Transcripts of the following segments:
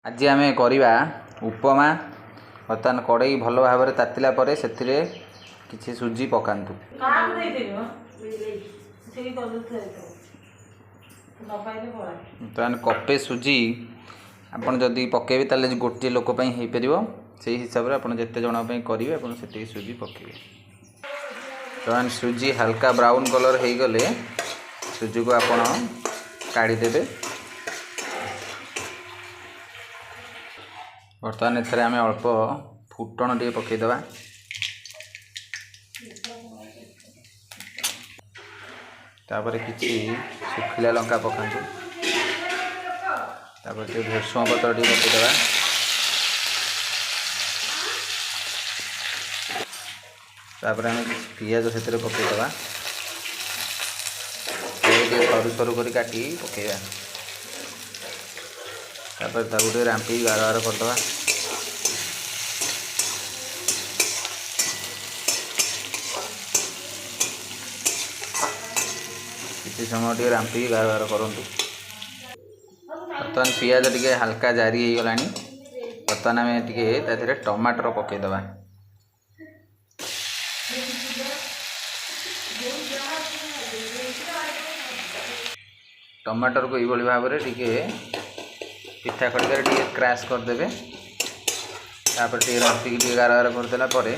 आज आम करवा उपमा। बर्तमान कड़े भल भाव में तातिला किसी सुजी पकातु। बर्तमान कपे सुजी आपन जदि पकेबे ताले गोटे लोक पई हो पारिबो से हिसाब से आपन जते जण पई करिवे आपन सेते सुजी पकेबे। बर्तमान सुजी हल्का ब्राउन कलर हो गले सुजी को आपन काढ़ी देबे। बर्तमान एथरे आम अल्प फुटण टे पकईदे। तापर किसी सुखिला लंका पकातु। तापर भृषुंग पत्र टे पकईदे। तापर आम पियाज से पकईदे। सरू सरू कर काटी पकईबा। तापर ताकू रांपी गार गार करदे। किसी समय रांपी गार गार करूँ। बर्तमान पियाज टे हल्का जारी हो गला। बर्तमान आम टे टमाटर पकईदे। टमाटर को ये भाव में पिठा खड़िकार टे क्रैश करदे। तापर टे रांपिक टे गार गार करदेला परे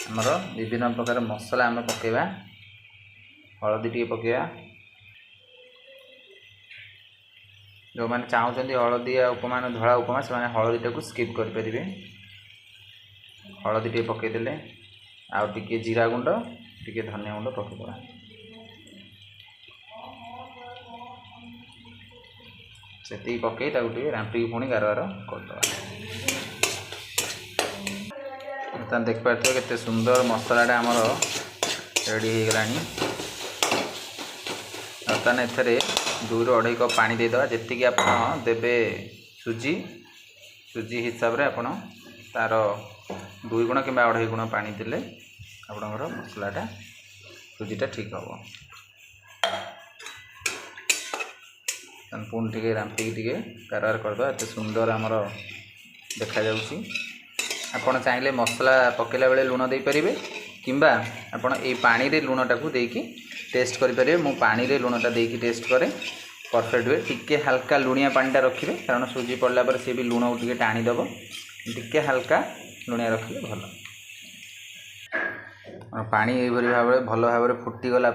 आमर विभिन्न प्रकार मसला आम पकेबा। हलदी टे पकेबा। जो मैंने चाहते हलदी उपमा धला उपमा से हलदी टाक स्किप करें। हलदी टे पकईदे आउ टे जीरा गुंड टे धनिया गुंड पकईदे। से पकई रांपिक पुणी गार गार करदे। देख पारे केते सुंदर मसलाटा आमर रेडी हो गला। बर्तमान एथरे 2 ରୁ 2.5 कप पानी देदेवा। जी आप देवे सुजी सुजी हिसाब से आपड़ तार 2 गुण कि 2.5 गुण पानी देले आपणकर मसलाटा सुजीटा ठीक हम। पुणी टे रांपिक टे गार गार करदे। एत सुंदर आमर देखा जाउची। आपड़ चाहिए मसला पकेला बेले लुण दे पारे किंबा आपड़ ये पानी रे लुणटा को देकी टेस्ट करें। मु पानी रे लुणटा देकी टेस्ट करें परफेक्ट हुए। टिके हल्का लुणिया पानीटा रखिए कारण सुजी पड़ला पर सी भी लुण को टिके टाणीदेव। टिके हल्का लुणिया रखिले भल। पानी ये भाव में भल भाव में फुटीगला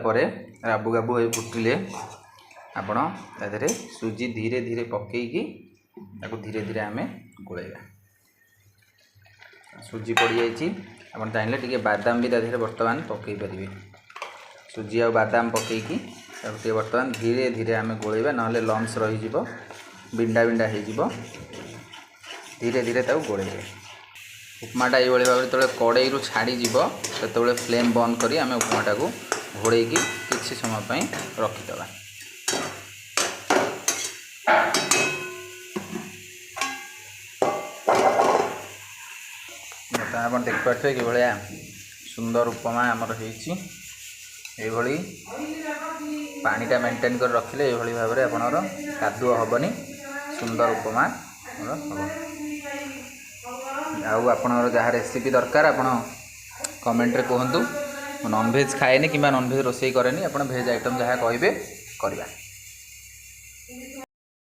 राबू गाबू हो फुटिले आपण ताधे सुजी धीरे धीरे पकईकी धीरे धीरे आम गोलेगा। सुजी पड़ी जाइए। आप चाहिए टी बादाम भी ताधे बर्तमान पकई पारे। सुजी आ बादाम पकईकी बर्तमान धीरे धीरे आम गोलेबा ना लम्स रही बिंडा बिंडा हो। धीरे धीरे गोलेबे। उपमाटा ये भाव में जो कड़ई रू छाड़ी जो फ्लेम बंद करी आम उपमाटा को घोड़ेकी किसी समय रखीदे। आप देख पारे कि भाया सुंदर उपमा आमर होली पानीटा मेंटेन कर रखिले ये भाव में आपणर कादुआ हेनी सुंदर उपमा हम। आउ जहाँ रेसिपी दरकार आप कमेंट रे कहतु। नॉनभेज खाएनी कि नॉनभेज रोषे कैनि आप भेज आइटम जहाँ कहे करवा।